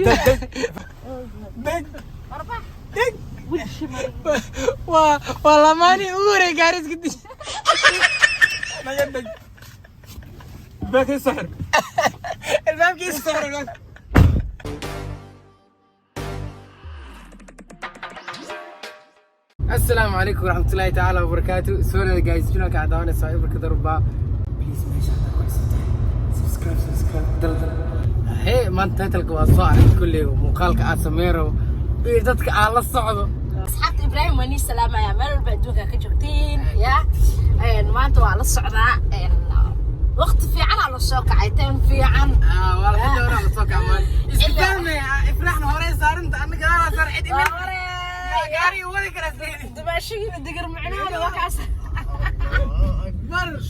دق والله ماني أوري جارس قديش ما يدق باك السحر الباب كيس السحر. السلام عليكم ورحمة الله تعالى وبركاته. سوري جايز شنو قاعد أنا سايبر كده ربع بليز ما يشاهد كويس سبسكرايب دل هي ما انت تلقى وصاعد كل يوم مقالك أسميرو بيردتك على الصعود. أصحاب إبراهيم وني سلامة يا مال بعدوك كجوتين يا ما أنتوا على الصعداء وقت في عن على السوق عيتين في عن والله حلو أنا على السوق عمان إسكتنا إفرحنا هوري صار أنت أنا قال صار عيد إمين قاري ولا كراسين دمشق الدقر معنا ولا وكاس أكبر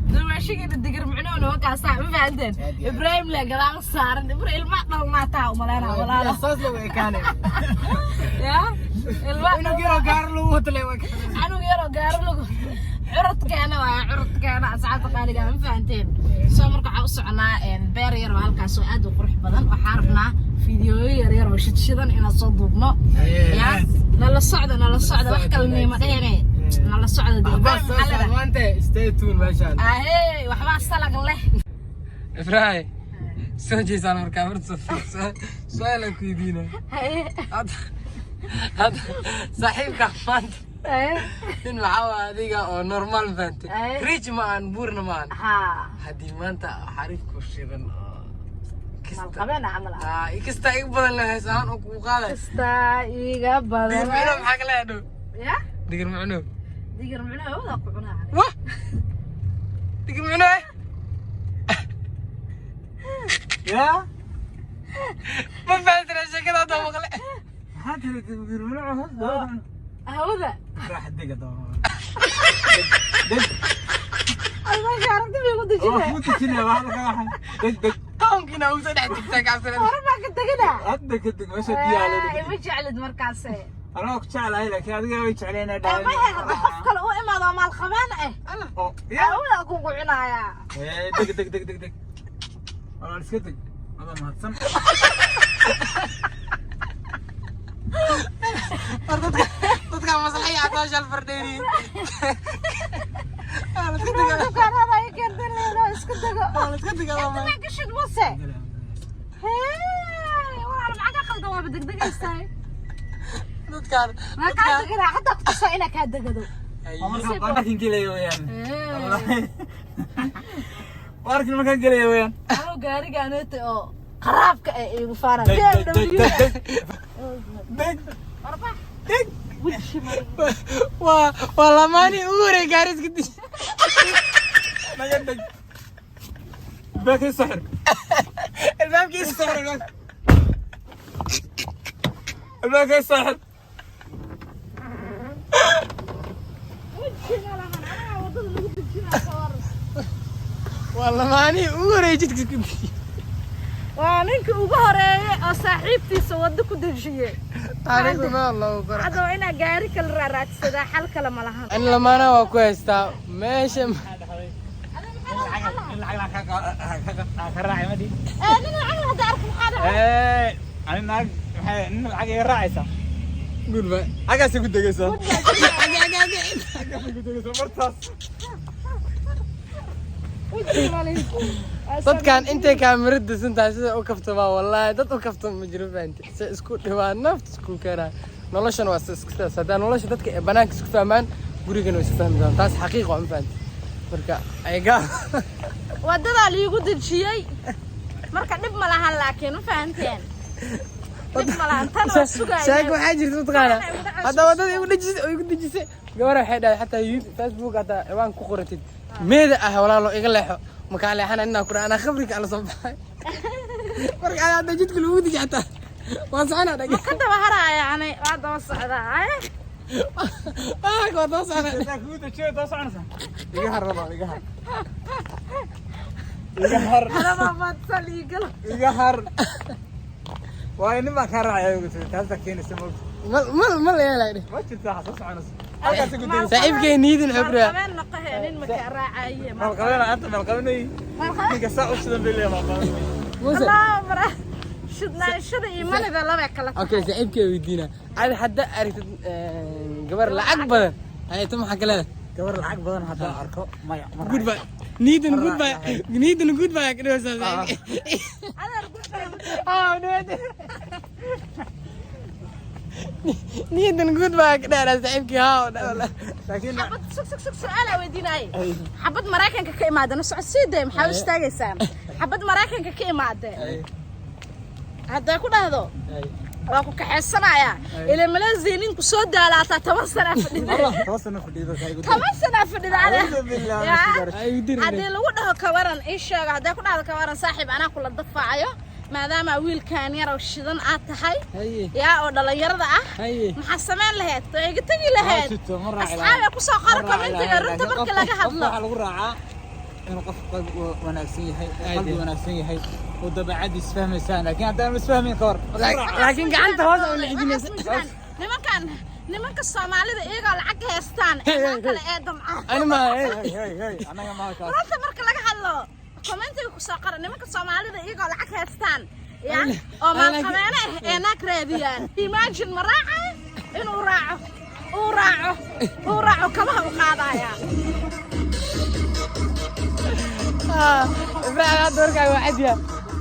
دمشق الدقر معنا ولا وكاس ما فهمتين إبراهيم لا قال صار إبراهيم ما تاو ملانا ولا لا صوص لو كان يا إنه جيرو قارلو وتلي وك أنا جيرو قارلو عرض كان أسعد قالي ما فهمتين سو مركع وسعنا بيرير وهالكاس aad u qurux badan waxa rabnaa fiidiyooyin yar oo shidshidan in soo duubno ya nala socda wax kale ma dheeree nala socda maanta stay tuned meesha waxba salag leh إفراي soo jeesaan markaa horta su'aalan ku diina hada saaxiibka maanta in maxaa adiga oo normal fante rich ma aan buurna ma aan hadii maanta xariifku shidan malqabana amal ikasta iga badan la heesaan oo ku qaaday kasta iga badan digir maxaa kala hadho ya digir macno wada ku cunaa wah digir macno ya ma fahantina sheekada hadda maqle maxaa tiri digir macno هوذا راح دقة طبعا أنا ما عرفت بيقول دجلة فوت كنا واحد دق قام كنا وصل عند تك عسل ورا ما كنت كده عندك ما شد يا ما جعلت مركز أنا وقت على هيك هذا جاي علينا ما هي قفل أو إما مع الخبانة أنا يا ولا أكون عنايا دق والله نسكتك هذا ما هتصم dadka maslaxay عطاش الفرديني كان هذا يكردن له اسكتك ما قشد موسى هاي والله معك خلد ما بدك دقيستاي dadkaan ما كان كده حتى قصينا كاد دقدو marka gelay weeyaan warkin marka gelay weeyaan anu gaariga aneete oo qaraabka ay igu faaran والله ماني أوري جارس قديش ما يدق باك السحر الباب كيس السحر الباب السحر والله ماني أوري جدك قديش وانك وبهري او صاحبتي سوده كدجيه تاريخ ما الله اكبر هذا انا غاري كل راراتسدا حل كلا ما لها ان لما انا واكو هيستا ماشي كراعي ما دي انا العقل هذا اعرف محاضره انا ناق ان العقل راعيسا قول بقى عقاس كنت دغيسا dadkan intay kaamirada suntaa sida u kaftama wallahi dad u kaftam ma jiro faanti si isku dhawaan nafta isku keenaa noloshan waa iska sada nolosha dadka ee banaanka isku fahmaan gurigana way isku fahmaan taas xaqiiqo aan faanti marka ayaga wadada liigu dajiyay marka dib ma lahan laakiin u fahanteen dib ma lahan tan oo sugay sheeg waxa jirto taqaana hada wadada igu dajisay gabar waxay dhahay hatta Facebook hada waan ku qoratid meeda walaalo iga leexo marka leexana inaan ku raana khabriga ala soo baxay marka aad jidka lagu dijata waan saxana dhaga ka daba haraaya anay waa daba socdaa ko daba socda ku dajay daba socda iga haraba hada ma saliigal iga har waa in ma ka raacay ugu taas keenaysa ma leeyahay ma jirta xasuus عنص صاحبك نيدن عبره كمان نقهين مكراعيه مالقبنا انت مالقبني نيجا ساعه وسدن بالله مالقبني الله مرة shidnaanshada iyo manida laba kala tahay okay saaxiibkay weydiina aad hadda aragtid gabar lacag badan ay tuma xagalada gabar lacag badan haddaan arko maya goodbye niidan goodbye ka dhawaa saaxiib adar gudbay niidan goodbye ka dhawaa saaxiibkii laakiin xabad sug su'aal weydiinay xabad Mareykanka ka imaadana socodsiiday maxaa u istaagaysaa xabad Mareykanka ka imaadee hadda ku dhahdo waa ku kaxaysanaya ilaa Malaysia ninku soo daalaata 10 sano fadhida 10 sano fadhida 10 sano fadhida hadii lagu dhaho ka waran ii sheeg hadii ku dhahdo ka waran saaxiib anaa kula dafaacayo maadaama wiilkan yar oo shidan aad tahay yaa oo dhalinyarada ah maxaa sameyn lahayd iga tagi lahayd asxaab ku soo qor commentiga runta marka laga hadlo waxa lagu raacaa inuu qof wanaagsan yahay qalbi wanaagsan yahay oo dabeecadiis fahmaysan laakiin haddaan isfahmin ka hor laakiin gacanta hoos oo leexinaysa nimanka Soomaalida iyaga lacag haystaan ee kale ee damca ani ma anaga ma ka runta marka laga hadlo commentiga ku soo qor nimanka Soomaalida iyaga lacag haystaan yaa oo ma qabeena ee naag raadiyaan imagine maraaca inuu raaco kamaha u qaadaya ibrahim doorka waa cadiya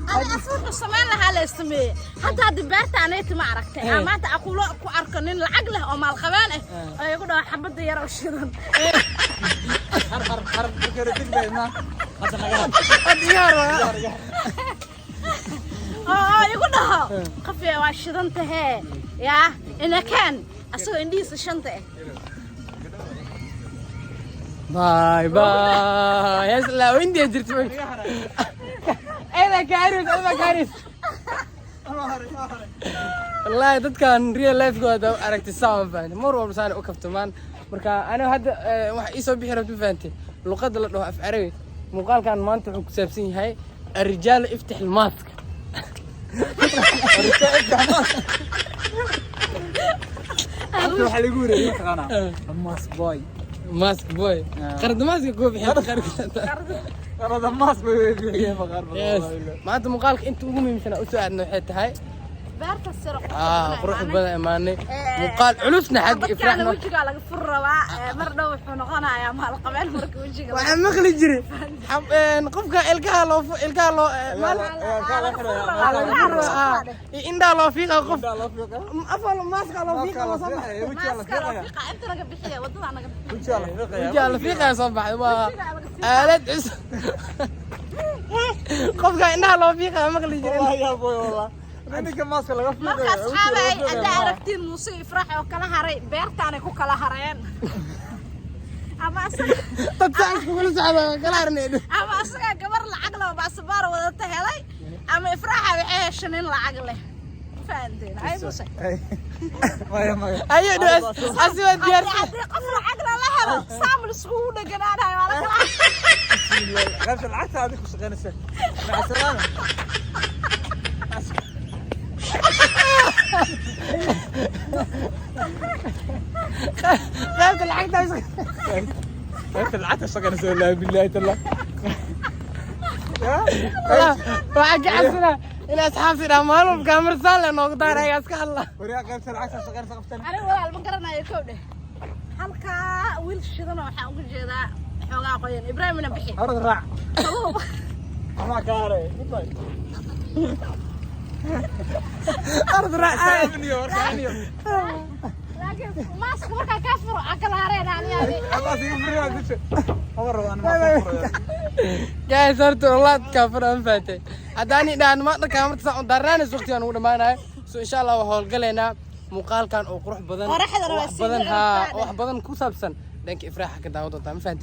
أنا أصلاً سمعنا لها لسمي حتى دبرت أنا ما عرفت ما تأكله كأركنين العقله أو مال خبانة يقولوا حبض يرى وشيرون حرب كرتين بينا يقولوا خفي وشيرون تهي يا إن كان أسوأ إنديس الشنطة باي يا سلام وين جرت وين أنا كارث والله dadkan real life gooda aragti saaban faan mar walba saan u kaftamaan marka ana hadda wax ii soo bixi rabto faantay luqadda la dhaho af Carabi muuqaalkan maanta wuxuu ku saabsan yahay الرجال افتح الماسك waxa lagu reeyay qana mask boy qarad maaska ku bixin qarad mask boy bixiyay maqar maanta muuqaalka inta ugu muhiimsan oo soo aadna waxay tahay beerta siro qurux badan imaanay muuqaal culusna xaq ifraahna wajiga laga furraba mar dhow wuxuu noqonayaa maal qabeel marka wajiga waxa maqli jiray qofka ilkaha loo inda loo fiiqa qof afal maaska loo fiiqa inta laga bixiyo wadada naga bixiyo la fiiqa soo baxay waa aalad cusub qofka inda loo fiiqa maqli jiray ninka maaska laga fiiqay markaas xaabay ada aragtiin muuse ifraax oo kala haray beertaanay ku kala hareen ama asaga dadka ku kala socda kala harnay ama asaga gabar lacag leh baasaboor wadata helay ama ifraax waxay heshan in lacag leh faanteen ay muuse maya ayo dhaas aswa diyaar hadii qof lacag la helo saamul isku dhaganaanayo wala قبل العكس هذه كل شغله مع السلامه قابل العقد قبل العكس شغله لا بالله تعالى وحق عسنا إن أصحابنا مالهم كاميرا سالة نقدر هيك أسكت الله وريا قبل العكس شغله سقفتنا أنا ولا المقرنة يكونه halka wiil shidan waxa ugu jeedaa xogaa qoyan Ibrahim ina bixi أرد راع ما كاره أرد رأي laakiin mask marka ka furo akala hareen aan yaadi الله يغفر لك أمر أنا ما جاي صرت والله كافر أنفاتي هداني دان ما كاميرا ساعة دراني سوقتي أنا وده معنا سو إن شاء الله وهول قلنا مقال كان أو قروح بدن قروح بدن ها بدن كوسابسن دانك إفراح كده وده تام فانتي